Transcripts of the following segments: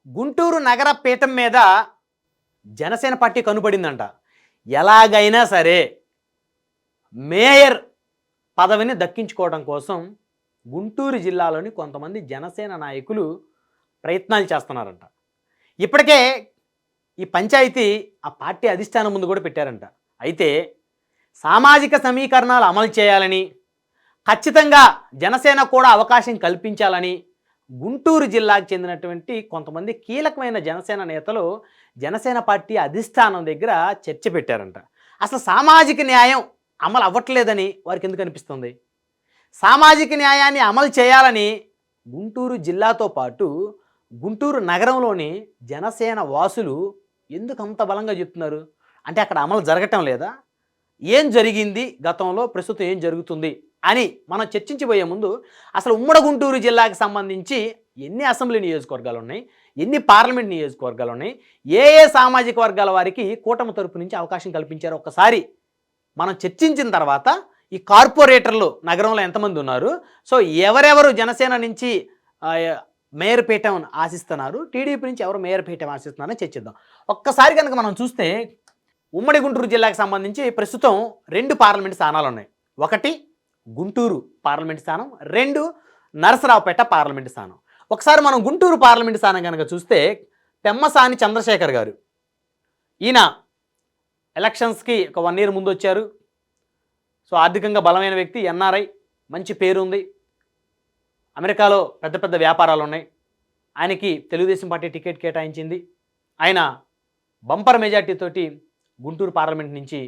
గుంటూరు నగర పీఠం మీద జనసేన పార్టీ కనుపడిందంట. ఎలాగైనా సరే మేయర్ పదవిని దక్కించుకోవడం కోసం గుంటూరు జిల్లాలోని కొంతమంది జనసేన నాయకులు ప్రయత్నాలు చేస్తున్నారంట. ఇప్పటికే ఈ పంచాయతీ ఆ పార్టీ అధిష్టానం ముందు కూడా పెట్టారంట. అయితే సామాజిక సమీకరణాలు అమలు చేయాలని, ఖచ్చితంగా జనసేన కూడా అవకాశం కల్పించాలని గుంటూరు జిల్లాకు చెందినటువంటి కొంతమంది కీలకమైన జనసేన నేతలు జనసేన పార్టీ అధిష్టానం దగ్గర చర్చ పెట్టారంట. అసలు సామాజిక న్యాయం అమలు అవ్వట్లేదని వారికి ఎందుకు అనిపిస్తుంది? సామాజిక న్యాయాన్ని అమలు చేయాలని గుంటూరు జిల్లాతో పాటు గుంటూరు నగరంలోని జనసేన వాసులు ఎందుకు అంత బలంగా చెప్తున్నారు? అంటే అక్కడ అమలు జరగటం లేదా? ఏం జరిగింది గతంలో, ప్రస్తుతం ఏం జరుగుతుంది అని మనం చర్చించబోయే ముందు అసలు ఉమ్మడి గుంటూరు జిల్లాకి సంబంధించి ఎన్ని అసెంబ్లీ నియోజకవర్గాలు ఉన్నాయి, ఎన్ని పార్లమెంట్ నియోజకవర్గాలు ఉన్నాయి, ఏ ఏ సామాజిక వర్గాల వారికి కూటమి తరపు నుంచి అవకాశం కల్పించారో ఒక్కసారి మనం చర్చించిన తర్వాత ఈ కార్పొరేటర్లు నగరంలో ఎంతమంది ఉన్నారు, సో ఎవరెవరు జనసేన నుంచి మేయర్ పీఠం ఆశిస్తున్నారు, టీడీపీ నుంచి ఎవరు మేయర్ పీఠం ఆశిస్తున్నారని చర్చిద్దాం. ఒక్కసారి కనుక మనం చూస్తే ఉమ్మడి గుంటూరు జిల్లాకు సంబంధించి ప్రస్తుతం 2 పార్లమెంట్ స్థానాలు ఉన్నాయి. ఒకటి గుంటూరు పార్లమెంట్ స్థానం, 2 నరసరావుపేట పార్లమెంట్ స్థానం. ఒకసారి మనం గుంటూరు పార్లమెంట్ స్థానం కనుక చూస్తే పెమ్మసాని చంద్రశేఖర్ గారు, ఈయన ఎలక్షన్స్కి ఒక 1 year ముందు వచ్చారు. సో ఆర్థికంగా బలమైన వ్యక్తి, ఎన్ఆర్ఐ, మంచి పేరుంది, అమెరికాలో పెద్ద పెద్ద వ్యాపారాలు ఉన్నాయి. ఆయనకి తెలుగుదేశం పార్టీ టికెట్ కేటాయించింది. ఆయన బంపర్ మెజార్టీతోటి గుంటూరు పార్లమెంట్ నుంచి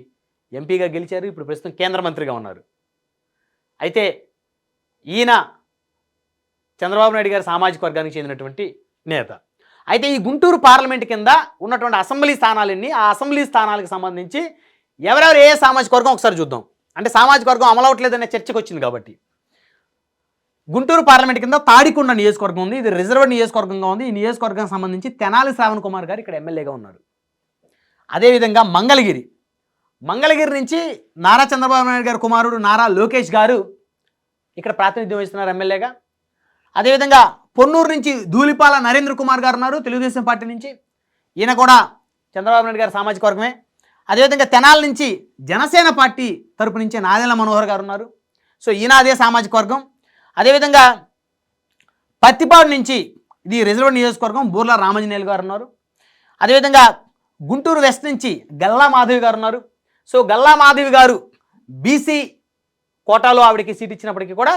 ఎంపీగా గెలిచారు. ఇప్పుడు ప్రస్తుతం కేంద్ర మంత్రిగా ఉన్నారు. అయితే ఈయన చంద్రబాబు నాయుడు గారి సామాజిక వర్గానికి చెందినటువంటి నేత. అయితే ఈ గుంటూరు పార్లమెంట్ కింద ఉన్నటువంటి అసెంబ్లీ స్థానాలన్నీ, ఆ అసెంబ్లీ స్థానాలకు సంబంధించి ఎవరెవరు ఏ సామాజిక వర్గం ఒకసారి చూద్దాం. అంటే సామాజిక వర్గం అమలవట్లేదనే చర్చకు వచ్చింది కాబట్టి గుంటూరు పార్లమెంట్ కింద తాడికొండ నియోజకవర్గం ఉంది. ఇది రిజర్వ్డ్ నియోజకవర్గంగా ఉంది. ఈ నియోజకవర్గానికి సంబంధించి తెనాలి శ్రావణ్ కుమార్ గారు ఇక్కడ ఎమ్మెల్యేగా ఉన్నారు. అదేవిధంగా మంగళగిరి నుంచి నారా చంద్రబాబు నాయుడు గారి కుమారుడు నారా లోకేష్ గారు ఇక్కడ ప్రాతినిధ్యం వహిస్తున్నారు ఎమ్మెల్యేగా. అదేవిధంగా పొన్నూరు నుంచి ధూళిపాల నరేంద్ర కుమార్ గారు ఉన్నారు తెలుగుదేశం పార్టీ నుంచి, ఈయన కూడా చంద్రబాబు నాయుడు గారి సామాజిక వర్గమే. అదేవిధంగా తెనాలి నుంచి జనసేన పార్టీ తరపు నుంచి నాదెళ్ల మనోహర్ గారు ఉన్నారు. సో ఈయన అదే సామాజిక వర్గం. అదేవిధంగా పత్తిపాడు నుంచి, ఇది రిజర్వ్డ్ నియోజకవర్గం, బూర్ల రామాంజనేయులు గారు ఉన్నారు. అదేవిధంగా గుంటూరు వెస్ట్ నుంచి గల్లా మాధవి గారు ఉన్నారు. సో గల్లా మాధవి గారు బీసీ కోటాలో ఆవిడకి సీట్ ఇచ్చినప్పటికీ కూడా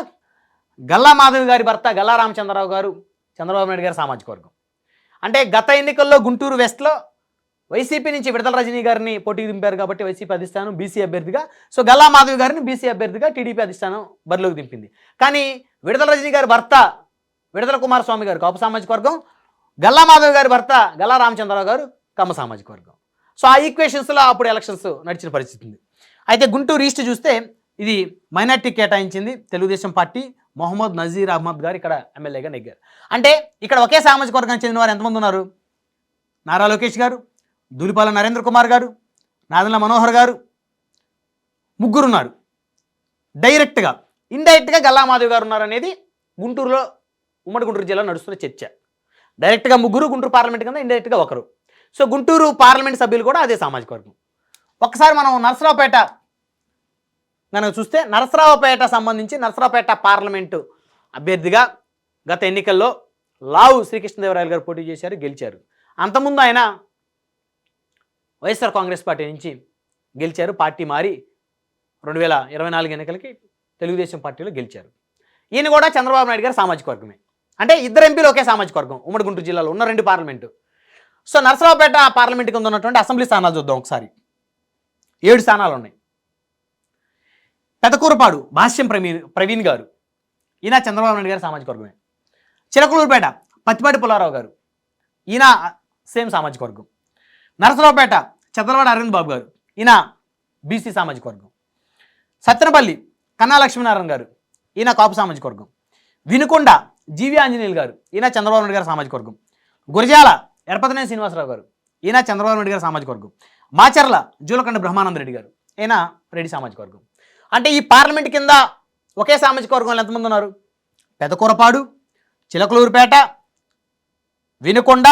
గల్లా మాధవి గారి భర్త గల్లా రామచంద్రరావు గారు చంద్రబాబు నాయుడు గారి సామాజిక వర్గం. అంటే గత ఎన్నికల్లో గుంటూరు వెస్ట్లో వైసీపీ నుంచి విడదల రజనీ గారిని పోటీకి దింపారు కాబట్టి వైసీపీ అధిష్టానం బీసీ అభ్యర్థిగా, సో గల్లా మాధవి గారిని బీసీ అభ్యర్థిగా టీడీపీ అధిష్టానం బరిలోకి దింపింది. కానీ విడదల రజనీ గారి భర్త విడదల కుమారస్వామి గారు కాపు సామాజిక వర్గం, గల్లా మాధవి గారి భర్త గల్లా రామచంద్రరావు గారు కమ్మ సామాజిక వర్గం. సో ఆ ఈక్వేషన్స్లో అప్పుడు ఎలక్షన్స్ నడిచిన పరిస్థితి ఉంది. అయితే గుంటూరు ఈస్ట్ చూస్తే ఇది మైనార్టీ కేటాయించింది తెలుగుదేశం పార్టీ. మొహమ్మద్ నజీర్ అహ్మద్ గారు ఇక్కడ ఎమ్మెల్యేగా నెగ్గారు. అంటే ఇక్కడ ఒకే సామాజిక వర్గానికి చెందిన వారు ఎంతమంది ఉన్నారు? నారా లోకేష్ గారు, ధూళిపాల నరేంద్ర కుమార్ గారు, నాదెళ్ల మనోహర్ గారు, ముగ్గురు ఉన్నారు. డైరెక్ట్గా, ఇండైరెక్ట్గా గల్లా మాధవి గారు ఉన్నారనేది గుంటూరులో ఉమ్మడి గుంటూరు జిల్లా నడుస్తున్న చర్చ. డైరెక్ట్గా ముగ్గురు గుంటూరు పార్లమెంట్ కింద, ఇండైరెక్ట్గా ఒకరు. సో గుంటూరు పార్లమెంట్ సభ్యులు కూడా అదే సామాజిక వర్గం. ఒకసారి మనం నరసరావుపేట కనుక చూస్తే నరసరావుపేట సంబంధించి నరసరావుపేట పార్లమెంటు అభ్యర్థిగా గత ఎన్నికల్లో లావు శ్రీకృష్ణదేవరాయలు గారు పోటీ చేశారు, గెలిచారు. అంతకుముందు ఆయన వైఎస్ఆర్ కాంగ్రెస్ పార్టీ నుంచి గెలిచారు. పార్టీ మారి 2024 ఎన్నికలకి తెలుగుదేశం పార్టీలో గెలిచారు. ఈయన కూడా చంద్రబాబు నాయుడు గారు సామాజిక వర్గమే. అంటే ఇద్దరు ఎంపీలు ఒకే సామాజిక వర్గం ఉమ్మడి గుంటూరు జిల్లాలో ఉన్న 2 పార్లమెంటు. సో నరసరావుపేట పార్లమెంట్ కింద ఉన్నటువంటి అసెంబ్లీ స్థానాలు చూద్దాం ఒకసారి. 7 స్థానాలు ఉన్నాయి. పెదకూరపాడు భాష్యం ప్రవీణ్ గారు, ఈయన చంద్రబాబు నాయుడు గారి సామాజిక వర్గమే. చిలకలూరుపేట పత్తిపాటి పుల్లారావు గారు, ఈయన సేమ్ సామాజిక వర్గం. నరసరావుపేట చంద్రబాబు అరవింద్ బాబు గారు, ఈయన బీసీ సామాజిక వర్గం. సత్తెనపల్లి కన్నా లక్ష్మీనారాయణ గారు, ఈయన కాపు సామాజిక వర్గం. వినుకొండ జీవి ఆంజనేయులు గారు, ఈయన చంద్రబాబు నాయుడు గారి సామాజిక వర్గం. గురజాల ఎరపతినేని శ్రీనివాసరావు గారు, ఈయన చంద్రబాబు నాయుడు గారి సామాజిక వర్గం. మాచర్ల జూలకండ బ్రహ్మానంద రెడ్డి గారు, ఈయన రెడ్డి సామాజిక వర్గం. అంటే ఈ పార్లమెంట్ కింద ఒకే సామాజిక వర్గంలో ఎంతమంది ఉన్నారు? పెదకూరపాడు, చిలకలూరుపేట, వినుకొండ,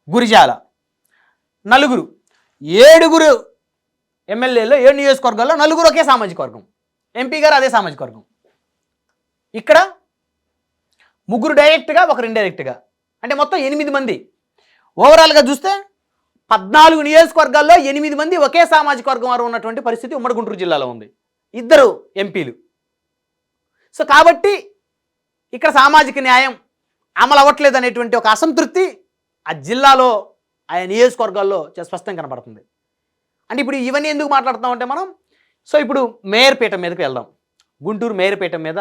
గురిజాల, నలుగురు, 7 ఎమ్మెల్యేలు 7 నియోజకవర్గాల్లో 4 ఒకే సామాజిక వర్గం. ఎంపీ గారు అదే సామాజిక వర్గం. ఇక్కడ 3 డైరెక్ట్గా, 1 ఇండైరెక్ట్గా, అంటే మొత్తం 8 మంది. ఓవరాల్గా చూస్తే 14 నియోజకవర్గాల్లో 8 మంది ఒకే సామాజిక వర్గం వారు ఉన్నటువంటి పరిస్థితి ఉమ్మడి గుంటూరు జిల్లాలో ఉంది. 2 ఎంపీలు. సో కాబట్టి ఇక్కడ సామాజిక న్యాయం అమలు అవ్వట్లేదు అనేటువంటి ఒక అసంతృప్తి ఆ జిల్లాలో, ఆయా నియోజకవర్గాల్లో స్పష్టంగా కనబడుతుంది. అంటే ఇప్పుడు ఇవన్నీ ఎందుకు మాట్లాడుతున్నామంటే మనం, సో ఇప్పుడు మేయర్ పీఠం మీదకి వెళ్దాం. గుంటూరు మేయర్ పీఠం మీద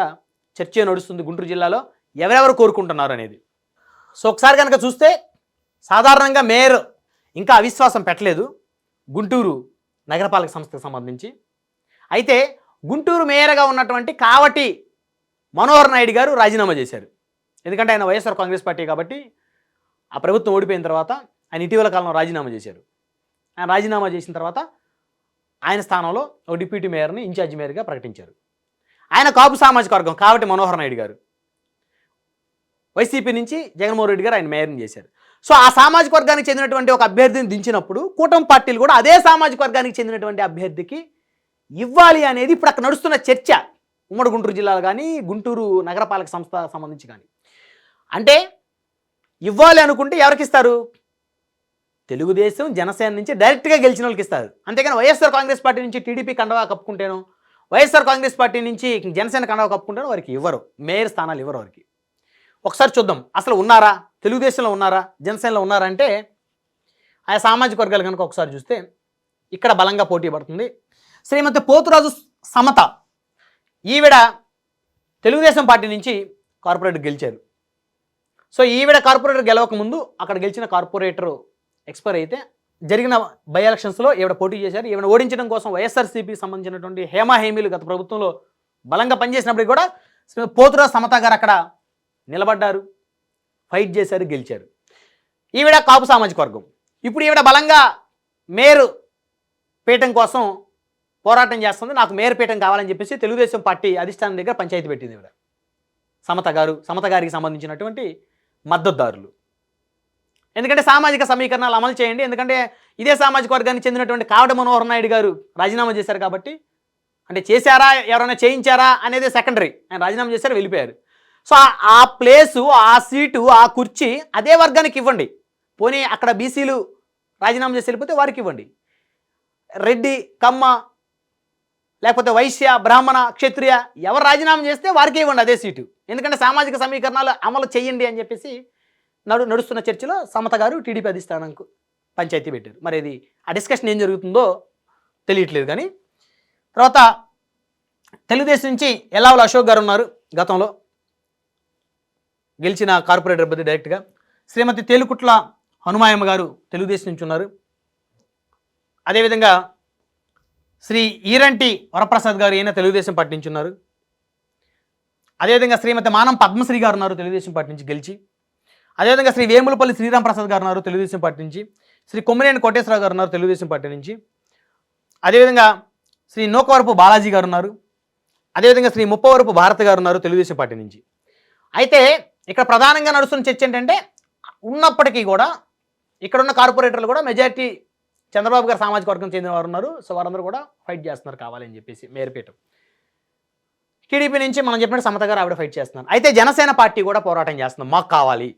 చర్చ నడుస్తుంది గుంటూరు జిల్లాలో, ఎవరెవరు కోరుకుంటున్నారు అనేది. సో ఒకసారి కనుక చూస్తే సాధారణంగా మేయర్ ఇంకా అవిశ్వాసం పెట్టలేదు గుంటూరు నగరపాలక సంస్థకు సంబంధించి. అయితే గుంటూరు మేయర్గా ఉన్నటువంటి కావటి మనోహర్ నాయుడు గారు రాజీనామా చేశారు. ఎందుకంటే ఆయన వైఎస్ఆర్ కాంగ్రెస్ పార్టీ కాబట్టి ఆ ప్రభుత్వం ఓడిపోయిన తర్వాత ఆయన ఇటీవల కాలంలో రాజీనామా చేశారు. ఆయన రాజీనామా చేసిన తర్వాత ఆయన స్థానంలో ఒక డిప్యూటీ మేయర్ని ఇన్ఛార్జి మేయర్గా ప్రకటించారు. ఆయన కాపు సామాజిక వర్గం కావటి మనోహర్ నాయుడు గారు. వైసీపీ నుంచి జగన్మోహన్ రెడ్డి గారు ఆయన మేయర్ని చేశారు. సో ఆ సామాజిక వర్గానికి చెందినటువంటి ఒక అభ్యర్థిని దించినప్పుడు కూటమి పార్టీలు కూడా అదే సామాజిక వర్గానికి చెందినటువంటి అభ్యర్థికి ఇవ్వాలి అనేది ఇప్పుడు అక్కడ నడుస్తున్న చర్చ, ఉమ్మడి గుంటూరు జిల్లాలో కానీ గుంటూరు నగరపాలక సంస్థ సంబంధించి కానీ. అంటే ఇవ్వాలి అనుకుంటే ఎవరికి ఇస్తారు? తెలుగుదేశం, జనసేన నుంచి డైరెక్ట్గా గెలిచిన వాళ్ళకి ఇస్తారు. అంతేగాని వైఎస్ఆర్ కాంగ్రెస్ పార్టీ నుంచి టీడీపీ కండవా కప్పుకుంటేనో, వైఎస్ఆర్ కాంగ్రెస్ పార్టీ నుంచి జనసేన కండవా కప్పుకుంటేనో వారికి ఇవ్వరు, మేయర్ స్థానాలు ఇవ్వరు వారికి. ఒకసారి చూద్దాం అసలు ఉన్నారా, తెలుగుదేశంలో ఉన్నారా, జనసేనలో ఉన్నారా అంటే ఆయా సామాజిక వర్గాలు కనుక ఒకసారి చూస్తే ఇక్కడ బలంగా పోటీ పడుతుంది. శ్రీమతి పోతురాజు సమత, ఈవిడ తెలుగుదేశం పార్టీ నుంచి కార్పొరేటర్ గెలిచారు. సో ఈవిడ కార్పొరేటర్ గెలవక ముందు అక్కడ గెలిచిన కార్పొరేటర్ ఎక్స్పైర్ అయితే జరిగిన బై ఎలక్షన్స్లో ఈవిడ పోటీ చేశారు. ఈవిడ ఓడించడం కోసం వైఎస్ఆర్సీపీకి సంబంధించినటువంటి హేమా-హేమీలు గత ప్రభుత్వంలో బలంగా పనిచేసినప్పటికీ కూడా పోతురాజు సమత గారు అక్కడ నిలబడ్డారు, ఫైట్ చేశారు, గెలిచారు. ఈవిడ కాపు సామాజిక వర్గం. ఇప్పుడు ఈవిడ బలంగా మేయర్ పీఠం కోసం పోరాటం చేస్తుంది. నాకు మేయర్ పీఠం కావాలని చెప్పేసి తెలుగుదేశం పార్టీ అధిష్టానం దగ్గర పంచాయతీ పెట్టింది ఈవిడ. సమత గారికి సంబంధించినటువంటి మద్దతుదారులు. ఎందుకంటే సామాజిక సమీకరణాలు అమలు చేయండి, ఎందుకంటే ఇదే సామాజిక వర్గానికి చెందినటువంటి కావటి మనోహర్ నాయుడు గారు రాజీనామా చేశారు కాబట్టి, అంటే చేశారా ఎవరైనా చేయించారా అనేది సెకండరీ, ఆయన రాజీనామా చేశారు, వెళ్ళిపోయారు. సో ఆ ప్లేసు, ఆ సీటు, ఆ కుర్చీ అదే వర్గానికి ఇవ్వండి. పోనీ అక్కడ బీసీలు రాజీనామా చేసి వెళ్ళిపోతే వారికి ఇవ్వండి. రెడ్డి, కమ్మ, లేకపోతే వైశ్య, బ్రాహ్మణ, క్షత్రియ ఎవరు రాజీనామా చేస్తే వారికి ఇవ్వండి అదే సీటు. ఎందుకంటే సామాజిక సమీకరణాలు అమలు చేయండి అని చెప్పేసి నడుస్తున్న చర్చలో సమత గారు టీడీపీ అధిష్టానంకు పంచాయతీ పెట్టారు. మరి ఇది ఆ డిస్కషన్ ఏం జరుగుతుందో తెలియట్లేదు. కానీ తర్వాత తెలుగుదేశం నుంచి ఎల్లావుల అశోక్ గారు ఉన్నారు, గతంలో గెలిచిన కార్పొరేటర్ అభ్యర్థి డైరెక్ట్గా. శ్రీమతి తేలుకుట్ల హనుమాయమ్మ గారు తెలుగుదేశం నుంచి ఉన్నారు. అదేవిధంగా శ్రీ ఈరంటి వరప్రసాద్ గారు, ఈయన తెలుగుదేశం పార్టీ నుంచి ఉన్నారు. అదేవిధంగా శ్రీమతి మానం పద్మశ్రీ గారు ఉన్నారు తెలుగుదేశం పార్టీ నుంచి గెలిచి. అదేవిధంగా శ్రీ వేములపల్లి శ్రీరామప్రసాద్ గారు ఉన్నారు తెలుగుదేశం పార్టీ నుంచి. శ్రీ కొమ్మినేని కోటేశ్వరరావు గారు ఉన్నారు తెలుగుదేశం పార్టీ నుంచి. అదేవిధంగా శ్రీ నూకవరపు బాలాజీ గారు ఉన్నారు. అదేవిధంగా శ్రీ ముప్పవరపు భారత్ గారు ఉన్నారు తెలుగుదేశం పార్టీ నుంచి. అయితే ఇక్కడ ప్రధానంగా నడుస్తున్న చర్చ ఏంటంటే, ఉన్నప్పటికీ కూడా ఇక్కడున్న కార్పొరేటర్లు కూడా మెజారిటీ చంద్రబాబు గారు సామాజిక వర్గం చెందిన వారు ఉన్నారు. సో వారందరూ కూడా ఫైట్ చేస్తున్నారు కావాలని చెప్పేసి మేయర్ పీఠం. టీడీపీ నుంచి మనం చెప్పినట్టు సమత గారు ఆవిడ ఫైట్ చేస్తున్నారు. అయితే జనసేన పార్టీ కూడా పోరాటం చేస్తున్నాం, మాకు కావాలి.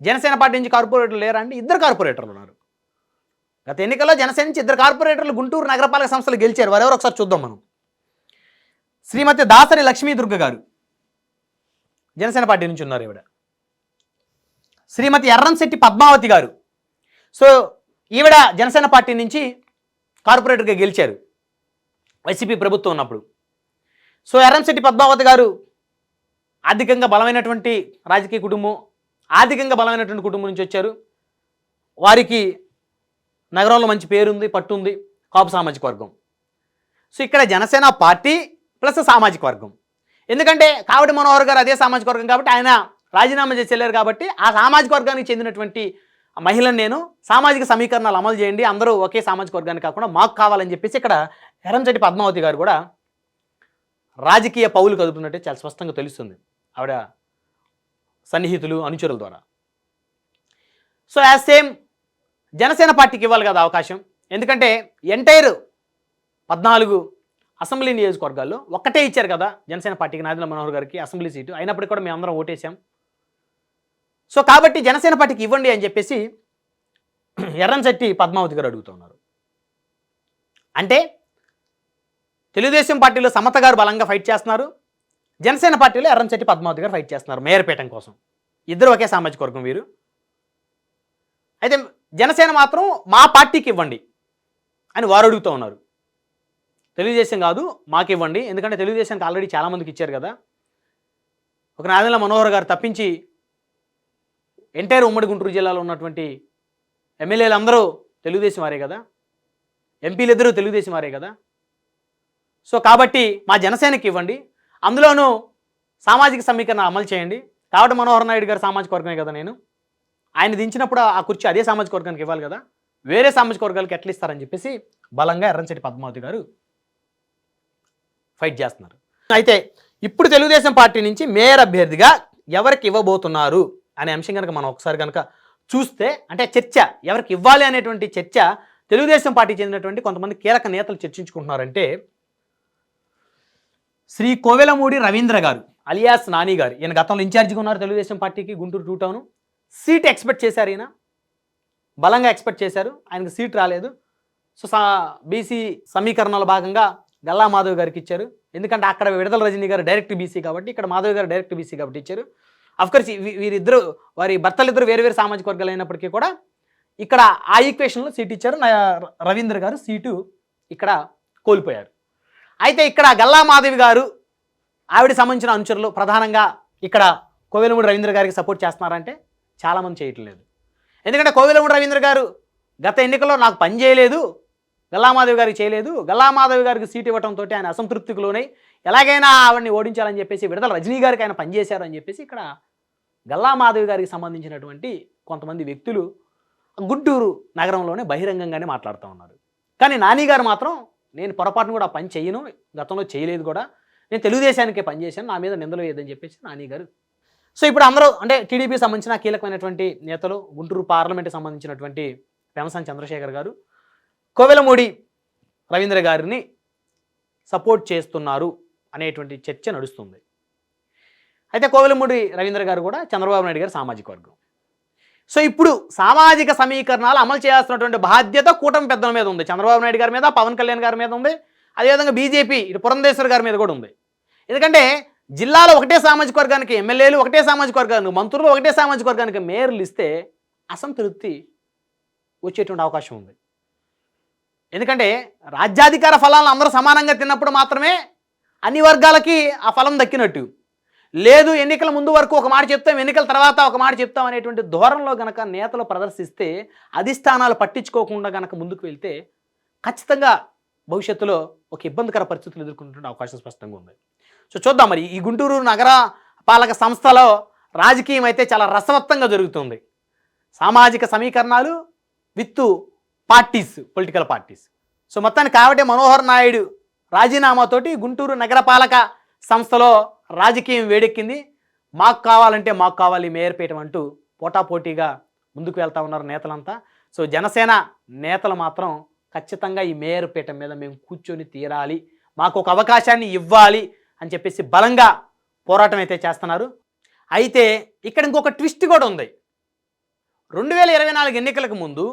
జనసేన పార్టీ నుంచి కార్పొరేటర్లు లేరా అంటే 2 కార్పొరేటర్లు ఉన్నారు. గత ఎన్నికల్లో జనసేన నుంచి 2 కార్పొరేటర్లు గుంటూరు నగరపాలక సంస్థలు గెలిచారు. వారెవరు ఒకసారి చూద్దాం మనం. శ్రీమతి దాసరి లక్ష్మీదుర్గ గారు జనసేన పార్టీ నుంచి ఉన్నారు ఈవిడ. శ్రీమతి ఎర్రంశెట్టి పద్మావతి గారు, సో ఈవిడ జనసేన పార్టీ నుంచి కార్పొరేటర్గా గెలిచారు వైసీపీ ప్రభుత్వం ఉన్నప్పుడు. సో ఎర్రంశెట్టి పద్మావతి గారు ఆర్థికంగా బలమైనటువంటి రాజకీయ కుటుంబం, ఆర్థికంగా బలమైనటువంటి కుటుంబం నుంచి వచ్చారు. వారికి నగరంలో మంచి పేరుంది, పట్టుంది, కాపు సామాజిక వర్గం. సో ఇక్కడ జనసేన పార్టీ ప్లస్ సామాజిక వర్గం. ఎందుకంటే కావటి మనోహర్ గారు అదే సామాజిక వర్గం కాబట్టి ఆయన రాజీనామా చేసి వెళ్ళారు కాబట్టి ఆ సామాజిక వర్గానికి చెందినటువంటి మహిళను నేను సామాజిక సమీకరణాలు అమలు చేయండి, అందరూ ఒకే సామాజిక వర్గానికి కాకుండా మాకు కావాలని చెప్పేసి ఇక్కడ ఎర్రంశెట్టి పద్మావతి గారు కూడా రాజకీయ పౌలు కదుపుతున్నట్టే చాలా స్పష్టంగా తెలుస్తుంది ఆవిడ సన్నిహితులు, అనుచరుల ద్వారా. సో యాజ్ సేమ్ జనసేన పార్టీకి ఇవ్వాలి కదా అవకాశం. ఎందుకంటే ఎంటైర్ 14 అసెంబ్లీ నియోజకవర్గాల్లో ఒక్కటే ఇచ్చారు కదా జనసేన పార్టీకి, నాదెండ్ల మనోహర్ గారికి అసెంబ్లీ సీటు. అయినప్పటికీ కూడా మేము అందరం ఓటేసాం. సో కాబట్టి జనసేన పార్టీకి ఇవ్వండి అని చెప్పేసి ఎర్రంశెట్టి పద్మావతి గారు అడుగుతున్నారు. అంటే తెలుగుదేశం పార్టీలో సమత గారు బలంగా ఫైట్ చేస్తున్నారు, జనసేన పార్టీలో ఎర్రంశెట్టి పద్మావతి గారు ఫైట్ చేస్తున్నారు మేయర్ పీఠం కోసం. ఇద్దరు ఒకే సామాజిక వర్గం వీరు. అయితే జనసేన మాత్రం మా పార్టీకి ఇవ్వండి అని వారు అడుగుతూ ఉన్నారు. తెలుగుదేశం కాదు మాకు ఇవ్వండి, ఎందుకంటే తెలుగుదేశానికి ఆల్రెడీ చాలామందికి ఇచ్చారు కదా. ఒక నాదెండ్ల మనోహర్ గారు తప్పించి ఎంటైర్ ఉమ్మడి గుంటూరు జిల్లాలో ఉన్నటువంటి ఎమ్మెల్యేలు అందరూ తెలుగుదేశం వారే కదా, ఎంపీలు ఇద్దరూ తెలుగుదేశం వారే కదా. సో కాబట్టి మా జనసేనకి ఇవ్వండి, అందులోనూ సామాజిక సమీకరణ అమలు చేయండి. కాబట్టి మనోహర్ నాయుడు గారు సామాజిక వర్గమే కదా, నేను ఆయన దించినప్పుడు ఆ కుర్చీ అదే సామాజిక వర్గానికి ఇవ్వాలి కదా, వేరే సామాజిక వర్గాలకు ఎట్లా ఇస్తారని చెప్పేసి బలంగా ఎర్రంశెట్టి పద్మావతి గారు ఫైట్ చేస్తున్నారు. అయితే ఇప్పుడు తెలుగుదేశం పార్టీ నుంచి మేయర్ అభ్యర్థిగా ఎవరికి ఇవ్వబోతున్నారు అనే అంశం కనుక మనం ఒకసారి కనుక చూస్తే, అంటే చర్చ ఎవరికి ఇవ్వాలి అనేటువంటి చర్చ తెలుగుదేశం పార్టీ చెందినటువంటి కొంతమంది కీలక నేతలు చర్చించుకుంటున్నారంటే, శ్రీ కోవెలమూడి రవీంద్ర గారు అలియాస్ నాని గారు, ఈయన గతంలో ఇన్ఛార్జిగా ఉన్నారు తెలుగుదేశం పార్టీకి గుంటూరు 2 టౌన్. సీట్ ఎక్స్పెక్ట్ చేశారు, ఈయన బలంగా ఎక్స్పెక్ట్ చేశారు, ఆయనకు సీట్ రాలేదు. సో బీసీ సమీకరణలో భాగంగా గల్లా మాధవ్ గారికి ఇచ్చారు. ఎందుకంటే అక్కడ విడుదల రజనీ గారు డైరెక్ట్ బీసీ కాబట్టి, ఇక్కడ మాధవ్ గారు డైరెక్ట్ బీసీ కాబట్టి ఇచ్చారు. అఫ్కోర్స్ వీరిద్దరు వారి భర్తలిద్దరు వేరు వేరు సామాజిక వర్గాలు అయినప్పటికీ కూడా ఇక్కడ ఆ ఈక్వేషన్లో సీట్ ఇచ్చారు. రవీంద్ర గారు సీటు ఇక్కడ కోల్పోయారు. అయితే ఇక్కడ గల్లా మాధవి గారు ఆవిడ సంబంధించిన అనుచరులు ప్రధానంగా ఇక్కడ కోవెలమూడి రవీంద్ర గారికి సపోర్ట్ చేస్తున్నారంటే చాలామంది చేయట్లేదు. ఎందుకంటే కోవెలమూడి రవీంద్ర గారు గత ఎన్నికల్లో నాకు పని చేయలేదు, గల్లామాధవి గారికి చేయలేదు, గల్లామాధవి గారికి సీట్ ఇవ్వడంతో ఆయన అసంతృప్తికి లోనై ఎలాగైనా ఆవిడని ఓడించాలని చెప్పేసి విడుదల రజనీ గారికి ఆయన పనిచేశారు అని చెప్పేసి ఇక్కడ గల్లామాధవి గారికి సంబంధించినటువంటి కొంతమంది వ్యక్తులు గుంటూరు నగరంలోనే బహిరంగంగానే మాట్లాడుతూ ఉన్నారు. కానీ నాని గారు మాత్రం నేను పొరపాటును కూడా పని చేయను, గతంలో చేయలేదు కూడా, నేను తెలుగుదేశానికే పనిచేశాను, నా మీద నిందలు వేయదని చెప్పేసి నాని గారు. సో ఇప్పుడు అందరూ అంటే టీడీపీ సంబంధించిన కీలకమైనటువంటి నేతలు, గుంటూరు పార్లమెంట్కి సంబంధించినటువంటి పెమసాని చంద్రశేఖర్ గారు కోవెలమూడి రవీంద్ర గారిని సపోర్ట్ చేస్తున్నారు అనేటువంటి చర్చ నడుస్తుంది. అయితే కోవెలమూడి రవీంద్ర గారు కూడా చంద్రబాబు నాయుడు గారి సామాజిక వర్గం. సో ఇప్పుడు సామాజిక సమీకరణాలు అమలు చేయాల్సినటువంటి బాధ్యత కూటమి పెద్దల మీద ఉంది. చంద్రబాబు నాయుడు గారి మీద, పవన్ కళ్యాణ్ గారి మీద ఉంది, అదేవిధంగా బీజేపీ ఇటు పురంధేశ్వర్ గారి మీద కూడా ఉంది. ఎందుకంటే జిల్లాలో ఒకటే సామాజిక వర్గానికి ఎమ్మెల్యేలు, ఒకటే సామాజిక వర్గానికి మంత్రులు, ఒకటే సామాజిక వర్గానికి మేయర్లు ఇస్తే అసంతృప్తి వచ్చేటువంటి అవకాశం ఉంది. ఎందుకంటే రాజ్యాధికార ఫలాలను అందరూ సమానంగా తిన్నప్పుడు మాత్రమే అన్ని వర్గాలకి ఆ ఫలం దక్కినట్టు. లేదు ఎన్నికల ముందు వరకు ఒక మాట చెప్తాం, ఎన్నికల తర్వాత ఒక మాట చెప్తాం అనేటువంటి ధోరణిలో గనక నేతలు ప్రదర్శిస్తే, అధిష్టానాలు పట్టించుకోకుండా గనక ముందుకు వెళ్తే ఖచ్చితంగా భవిష్యత్తులో ఒక ఇబ్బందికర పరిస్థితులు ఎదుర్కొంటున్న అవకాశం స్పష్టంగా ఉంది. సో చూద్దాం మరి ఈ గుంటూరు నగర పాలక సంస్థలో రాజకీయం అయితే చాలా రసవత్తంగా జరుగుతుంది. సామాజిక సమీకరణాలు with parties, political parties. So మొత్తానికి కాబట్టి మనోహర్ నాయుడు రాజీనామాతోటి గుంటూరు నగరపాలక సంస్థలో రాజకీయం వేడెక్కింది. మాకు కావాలంటే మాకు కావాలి మేయర్ పీఠం అంటూ పోటాపోటీగా ముందుకు వెళ్తూ ఉన్నారు నేతలంతా. సో జనసేన నేతలు మాత్రం ఖచ్చితంగా ఈ మేయర్ పీఠం మీద మేము కూర్చొని తీరాలి, మాకు ఒక అవకాశాన్ని ఇవ్వాలి అని చెప్పేసి బలంగా పోరాటం అయితే చేస్తున్నారు. అయితే ఇక్కడ ఇంకొక ట్విస్ట్ కూడా ఉంది. 2024 ఎన్నికలకు ముందు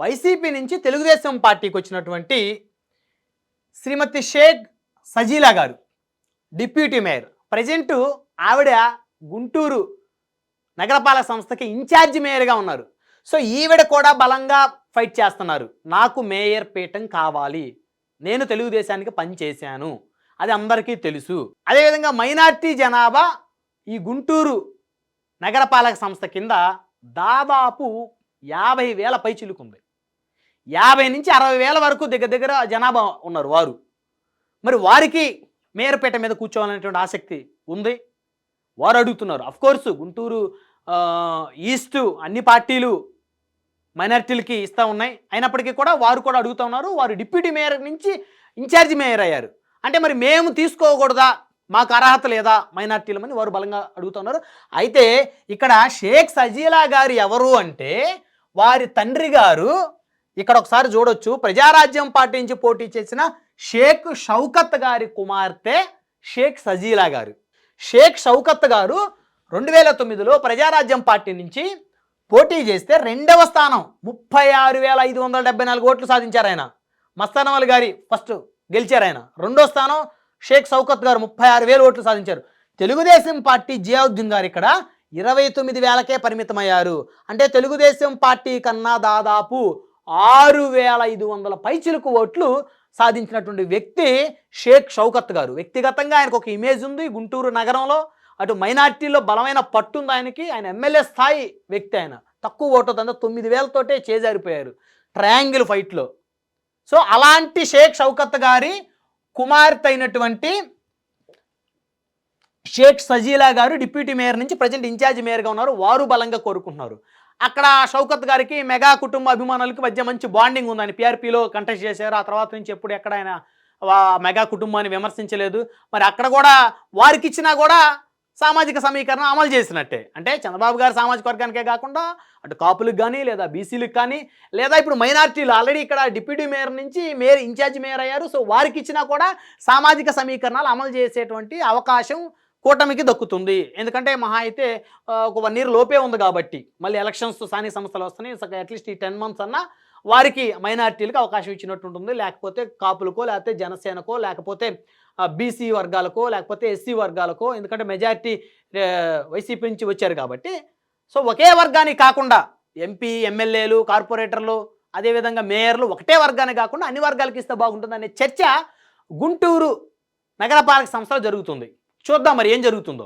వైసీపీ నుంచి తెలుగుదేశం పార్టీకి వచ్చినటువంటి శ్రీమతి షేక్ సజీలా గారు డిప్యూటీ మేయర్, ప్రజెంటు ఆవిడ గుంటూరు నగరపాలక సంస్థకి ఇన్ఛార్జి మేయర్గా ఉన్నారు. సో ఈవిడ కూడా బలంగా ఫైట్ చేస్తున్నారు, నాకు మేయర్ పీఠం కావాలి, నేను తెలుగుదేశానికి పనిచేశాను, అది అందరికీ తెలుసు. అదేవిధంగా మైనార్టీ జనాభా ఈ గుంటూరు నగరపాలక సంస్థ కింద దాదాపు 50,000 పైచిలుకుంది. 50 నుంచి 60,000 వరకు దగ్గర జనాభా ఉన్నారు వారు. మరి వారికి మేయర్ పీఠ మీద కూర్చోవాలనేటువంటి ఆసక్తి ఉంది, వారు అడుగుతున్నారు. అఫ్కోర్స్ గుంటూరు ఈస్ట్ అన్ని పార్టీలు మైనార్టీలకి ఇస్తూ ఉన్నాయి, అయినప్పటికీ కూడా వారు కూడా అడుగుతూ ఉన్నారు. వారు డిప్యూటీ మేయర్ నుంచి ఇన్ఛార్జి మేయర్ అయ్యారు. అంటే మరి మేము తీసుకోకూడదా, మాకు అర్హత లేదా మైనార్టీలమని వారు బలంగా అడుగుతున్నారు. అయితే ఇక్కడ షేక్ సజీలా గారు ఎవరు అంటే వారి తండ్రి గారు ఇక్కడ ఒకసారి చూడొచ్చు. ప్రజారాజ్యం పార్టీ నుంచి పోటీ చేసిన షేక్ షౌకత్ గారి కుమార్తె షేక్ సజీలా గారు. షేక్ షౌకత్ గారు 2009లో ప్రజారాజ్యం పార్టీ నుంచి పోటీ చేస్తే 2వ స్థానం 36,574 ఓట్లు సాధించారు ఆయన. మస్తానవల్ గారి ఫస్ట్ గెలిచారు ఆయన. 2వ స్థానం షేక్ షౌకత్ గారు 36,000 ఓట్లు సాధించారు. తెలుగుదేశం పార్టీ జియావుద్దీన్ గారు ఇక్కడ 29,000కే పరిమితమయ్యారు. అంటే తెలుగుదేశం పార్టీ కన్నా దాదాపు 6,500 పైచిలుకు ఓట్లు సాధించినటువంటి వ్యక్తి షేక్ షౌకత్ గారు. వ్యక్తిగతంగా ఆయనకు ఒక ఇమేజ్ ఉంది గుంటూరు నగరంలో. అటు మైనార్టీలో బలమైన పట్టు ఉంది ఆయనకి. ఆయన ఎమ్మెల్యే స్థాయి వ్యక్తి. ఆయన తక్కువ ఓటు 9,000తోటే చేజారిపోయారు ట్రయాంగిల్ ఫైట్లో. సో అలాంటి షేక్ షౌకత్ గారి కుమార్తె అయినటువంటి షేక్ సజీలా గారు డిప్యూటీ మేయర్ నుంచి ప్రజెంట్ ఇన్ఛార్జ్ మేయర్గా ఉన్నారు. వారు బలంగా కోరుకుంటున్నారు. అక్కడ షౌకత్ గారికి మెగా కుటుంబ అభిమానులకి మధ్య మంచి బాండింగ్ ఉంది. ఆయన పీఆర్పీలో కంటెస్ట్ చేశారు. ఆ తర్వాత నుంచి ఎప్పుడు ఎక్కడ ఆయన మెగా కుటుంబాన్ని విమర్శించలేదు. మరి అక్కడ కూడా వారికి ఇచ్చినా కూడా సామాజిక సమీకరణ అమలు చేసినట్టే. అంటే చంద్రబాబు గారు సామాజిక వర్గానికే కాకుండా అటు కాపులకు కానీ లేదా బీసీలకు కానీ లేదా ఇప్పుడు మైనార్టీలు ఆల్రెడీ ఇక్కడ డిప్యూటీ మేయర్ నుంచి మేయర్ ఇన్ఛార్జ్ మేయర్ అయ్యారు. సో వారికి ఇచ్చినా కూడా సామాజిక సమీకరణాలు అమలు చేసేటువంటి అవకాశం కూటమికి దక్కుతుంది. ఎందుకంటే మహా అయితే ఒక 1 year లోపే ఉంది కాబట్టి మళ్ళీ ఎలక్షన్స్ స్థానిక సంస్థలు వస్తున్నాయి. అట్లీస్ట్ ఈ 10 months అన్నా వారికి మైనార్టీలకు అవకాశం ఇచ్చినట్టు ఉంటుంది. లేకపోతే కాపులకో లేకపోతే జనసేనకో లేకపోతే బీసీ వర్గాలకో లేకపోతే ఎస్సీ వర్గాలకో, ఎందుకంటే మెజారిటీ వైసీపీ నుంచి వచ్చారు కాబట్టి. సో ఒకే వర్గానికి కాకుండా ఎంపీ ఎమ్మెల్యేలు కార్పొరేటర్లు అదేవిధంగా మేయర్లు ఒకటే వర్గానికి కాకుండా అన్ని వర్గాలకు ఇస్తే బాగుంటుందనే చర్చ గుంటూరు నగరపాలక సంస్థలో జరుగుతుంది. చూద్దాం మరి ఏం జరుగుతుందో.